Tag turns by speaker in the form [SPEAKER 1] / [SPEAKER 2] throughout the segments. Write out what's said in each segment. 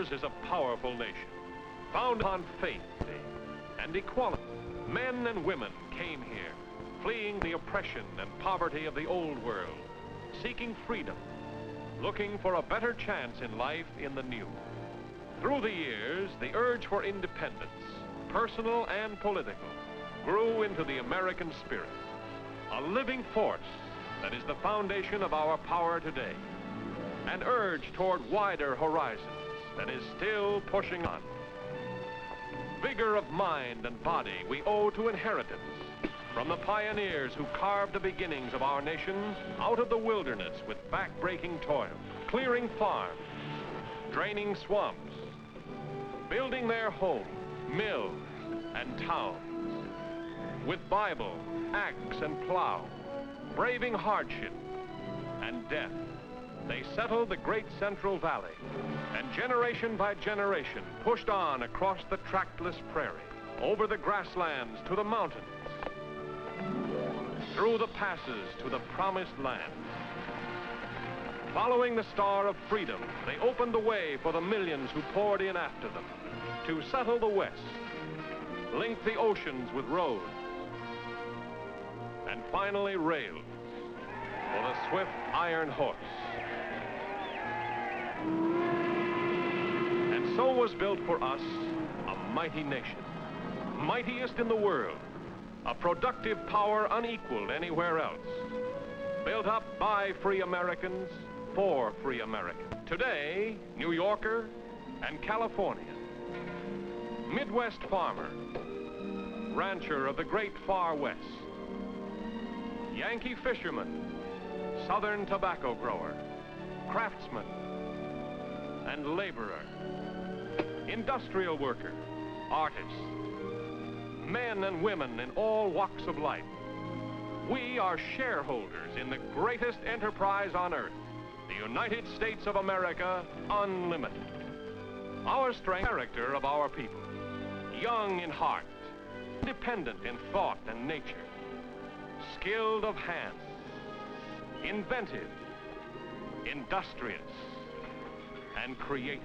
[SPEAKER 1] Ours is a powerful nation, founded on faith and equality. Men and women came here, fleeing the oppression and poverty of the old world, seeking freedom, looking for a better chance in life in the new. Through the years, the urge for independence, personal and political, grew into the American spirit, a living force that is the foundation of our power today, an urge toward wider horizons that is still pushing on. Vigor of mind and body we owe to inheritance from the pioneers who carved the beginnings of our nation out of the wilderness with back-breaking toil, clearing farms, draining swamps, building their homes, mills, and towns. With Bible, axe, and plow, braving hardship and death, they settled the great Central Valley, and generation by generation pushed on across the trackless prairie, over the grasslands to the mountains, through the passes to the promised land. Following the star of freedom, they opened the way for the millions who poured in after them to settle the West, link the oceans with roads, and finally railed for the swift iron horse. And so was built for us a mighty nation, mightiest in the world, a productive power unequaled anywhere else, built up by free Americans for free Americans. Today, New Yorker and Californian, Midwest farmer, rancher of the great far West, Yankee fisherman, Southern tobacco grower, craftsman, and laborer, industrial worker, artist, men and women in all walks of life. We are shareholders in the greatest enterprise on earth, the United States of America, unlimited. Our strength, character of our people, young in heart, independent in thought and nature, skilled of hand, inventive, industrious, and creative.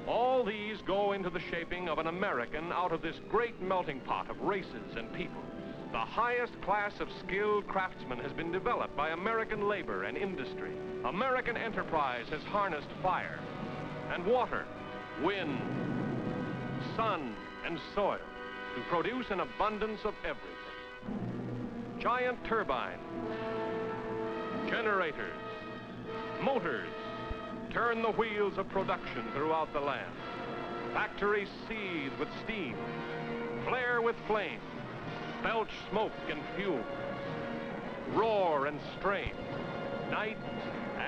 [SPEAKER 1] All these go into the shaping of an American out of this great melting pot of races and peoples. The highest class of skilled craftsmen has been developed by American labor and industry. American enterprise has harnessed fire and water, wind, sun, and soil to produce an abundance of everything. Giant turbines, generators, motors turn the wheels of production throughout the land. Factories seethe with steam, flare with flame, belch smoke and fumes, roar and strain, night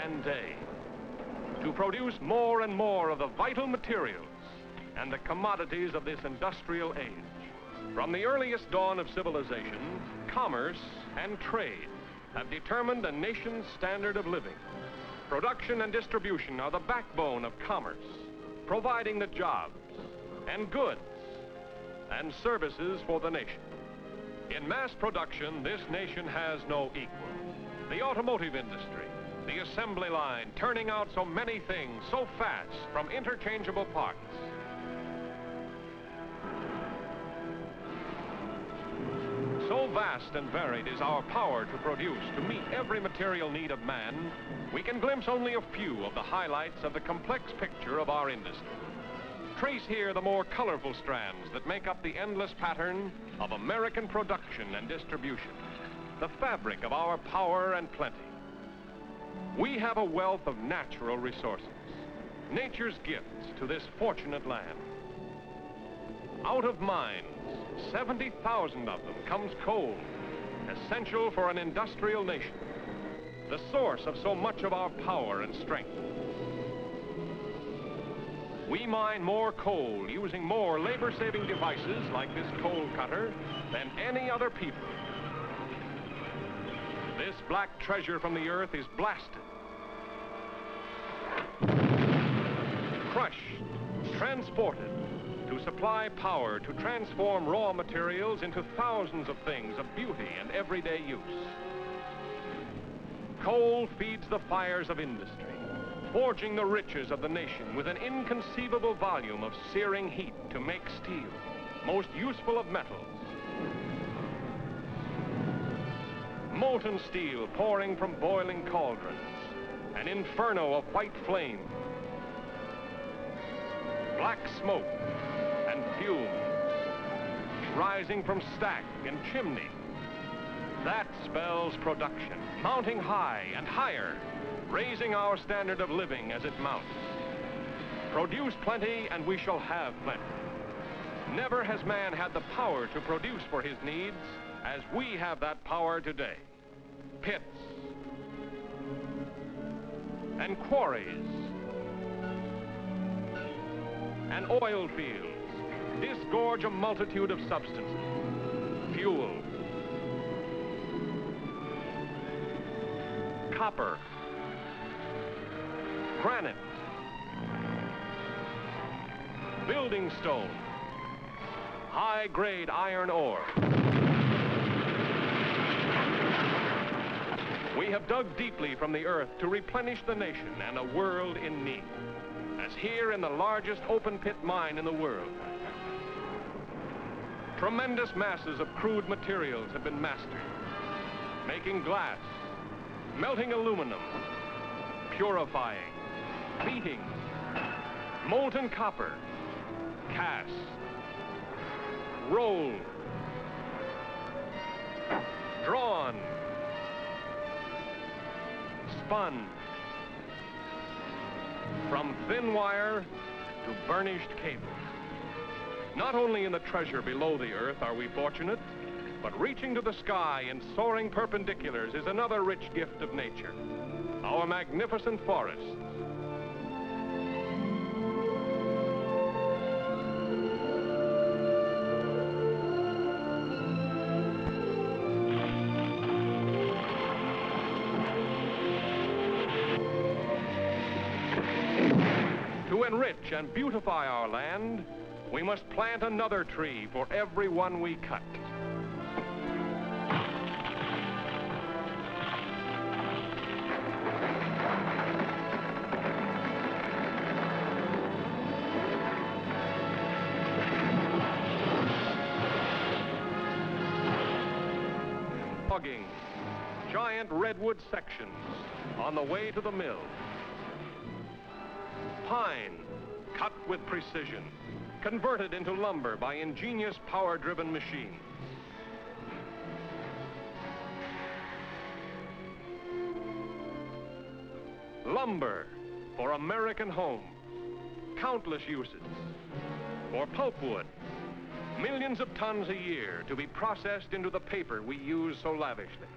[SPEAKER 1] and day, to produce more and more of the vital materials and the commodities of this industrial age. From the earliest dawn of civilization, commerce and trade have determined a nation's standard of living. Production and distribution are the backbone of commerce, providing the jobs and goods and services for the nation. In mass production, this nation has no equal. The automotive industry, the assembly line, turning out so many things so fast from interchangeable parts. So vast and varied is our power to produce to meet every material need of man, we can glimpse only a few of the highlights of the complex picture of our industry. Trace here the more colorful strands that make up the endless pattern of American production and distribution, the fabric of our power and plenty. We have a wealth of natural resources, nature's gifts to this fortunate land. Out of mines, 70,000 of them comes coal, essential for an industrial nation, the source of so much of our power and strength. We mine more coal using more labor-saving devices like this coal cutter than any other people. This black treasure from the earth is blasted, crushed, transported to supply power to transform raw materials into thousands of things of beauty and everyday use. Coal feeds the fires of industry, forging the riches of the nation with an inconceivable volume of searing heat to make steel, most useful of metals. Molten steel pouring from boiling cauldrons, an inferno of white flame, black smoke and fume rising from stack and chimney. That spells production, mounting high and higher, raising our standard of living as it mounts. Produce plenty and we shall have plenty. Never has man had the power to produce for his needs as we have that power today. Pits and quarries and oil fields disgorge a multitude of substances. Fuel, copper, granite, building stone, high-grade iron ore. We have dug deeply from the earth to replenish the nation and a world in need, as here in the largest open-pit mine in the world. Tremendous masses of crude materials have been mastered, making glass, melting aluminum, purifying, beating, molten copper, cast, rolled, drawn, spun, from thin wire to burnished cable. Not only in the treasure below the earth are we fortunate, but reaching to the sky in soaring perpendiculars is another rich gift of nature, our magnificent forests. To enrich and beautify our land, we must plant another tree for every one we cut. Logging, giant redwood sections on the way to the mill. Pine, cut with precision, converted into lumber by ingenious power-driven machines. Lumber for American homes, countless uses. For pulpwood, millions of tons a year to be processed into the paper we use so lavishly.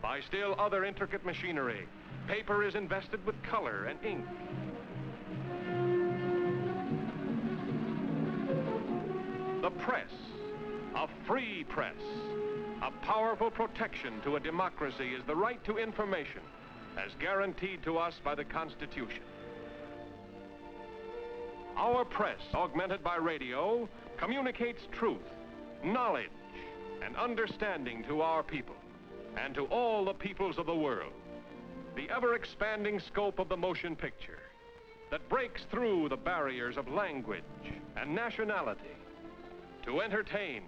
[SPEAKER 1] By still other intricate machinery, paper is invested with color and ink. The press, a free press, a powerful protection to a democracy is the right to information as guaranteed to us by the Constitution. Our press, augmented by radio, communicates truth, knowledge, and understanding to our people and to all the peoples of the world. The ever-expanding scope of the motion picture that breaks through the barriers of language and nationality to entertain,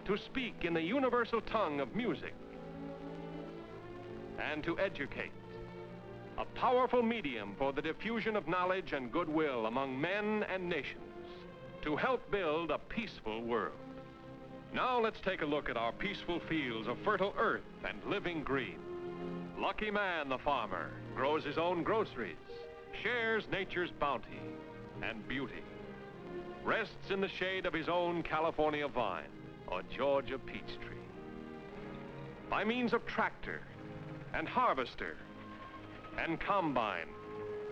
[SPEAKER 1] to speak in the universal tongue of music, and to educate. A powerful medium for the diffusion of knowledge and goodwill among men and nations to help build a peaceful world. Now let's take a look at our peaceful fields of fertile earth and living green. Lucky man, the farmer, grows his own groceries, shares nature's bounty and beauty, rests in the shade of his own California vine or Georgia peach tree. By means of tractor and harvester and combine,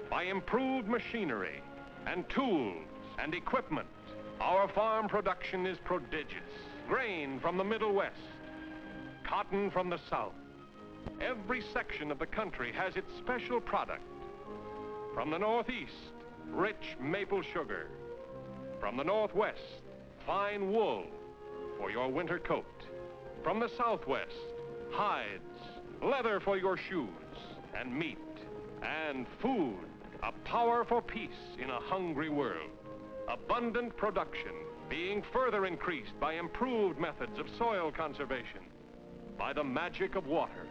[SPEAKER 1] by improved machinery and tools and equipment, our farm production is prodigious. Grain from the Middle West, cotton from the South. Every section of the country has its special product. From the Northeast, rich maple sugar. From the Northwest, fine wool for your winter coat. From the Southwest, hides, leather for your shoes, and meat And food, a power for peace in a hungry world. Abundant production being further increased by improved methods of soil conservation, by the magic of water.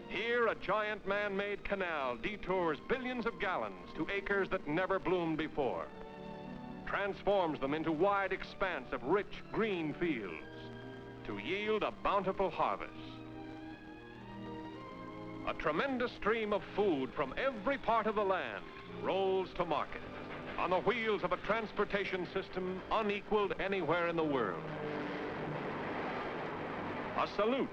[SPEAKER 1] Here, a giant man-made canal detours billions of gallons to acres that never bloomed before, transforms them into wide expanse of rich green fields to yield a bountiful harvest. A tremendous stream of food from every part of the land rolls to market on the wheels of a transportation system unequaled anywhere in the world. A salute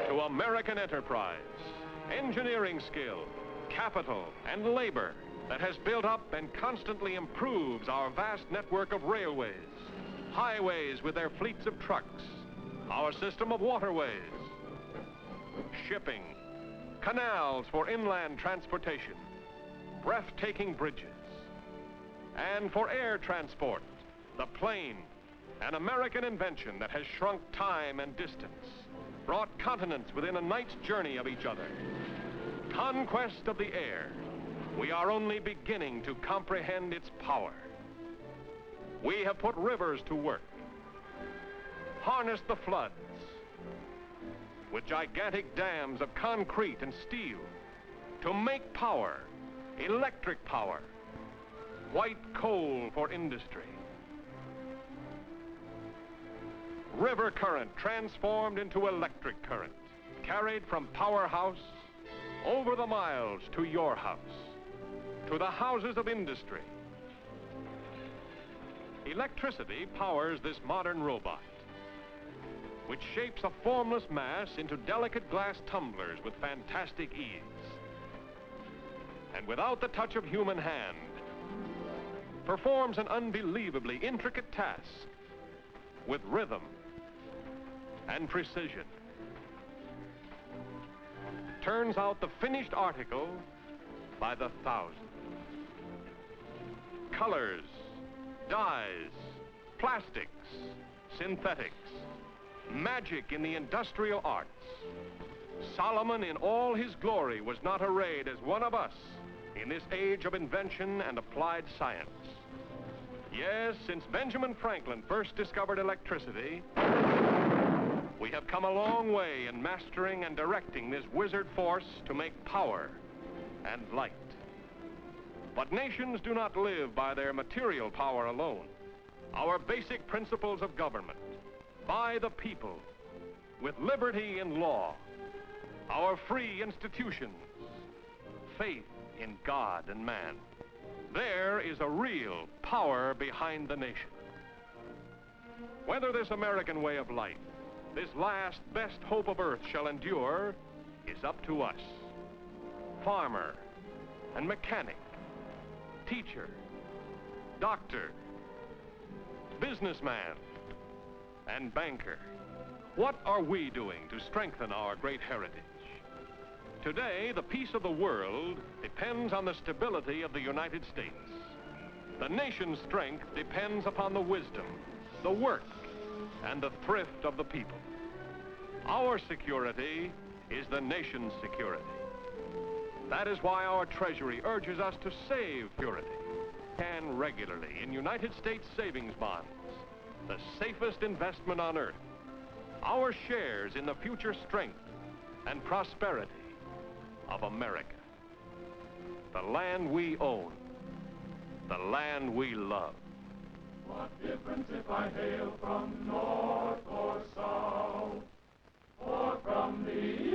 [SPEAKER 1] to American enterprise, engineering skill, capital, and labor that has built up and constantly improves our vast network of railways, highways with their fleets of trucks, our system of waterways, shipping, canals for inland transportation, breathtaking bridges, and for air transport, the plane, an American invention that has shrunk time and distance, brought continents within a night's journey of each other. Conquest of the air. We are only beginning to comprehend its power. We have put rivers to work, harnessed the floods with gigantic dams of concrete and steel to make power, electric power, white coal for industry. River current transformed into electric current, carried from powerhouse over the miles to your house, to the houses of industry. Electricity powers this modern robot, which shapes a formless mass into delicate glass tumblers with fantastic ease. And without the touch of human hand, performs an unbelievably intricate task with rhythm and precision. Turns out the finished article by the thousand. Colors, dyes, plastics, synthetics, magic in the industrial arts. Solomon in all his glory was not arrayed as one of us in this age of invention and applied science. Yes, since Benjamin Franklin first discovered electricity, we have come a long way in mastering and directing this wizard force to make power and light. But nations do not live by their material power alone. Our basic principles of government, by the people, with liberty in law, our free institutions, faith in God and man. There is a real power behind the nation. Whether this American way of life, this last best hope of earth shall endure, is up to us. Farmer and mechanic, teacher, doctor, businessman, and banker. What are we doing to strengthen our great heritage? Today, the peace of the world depends on the stability of the United States. The nation's strength depends upon the wisdom, the work, and the thrift of the people. Our security is the nation's security. That is why our Treasury urges us to save purity and regularly in United States savings bonds, the safest investment on earth. Our shares in the future strength and prosperity of America. The land we own, the land we love.
[SPEAKER 2] What difference if I hail from north or south, or from the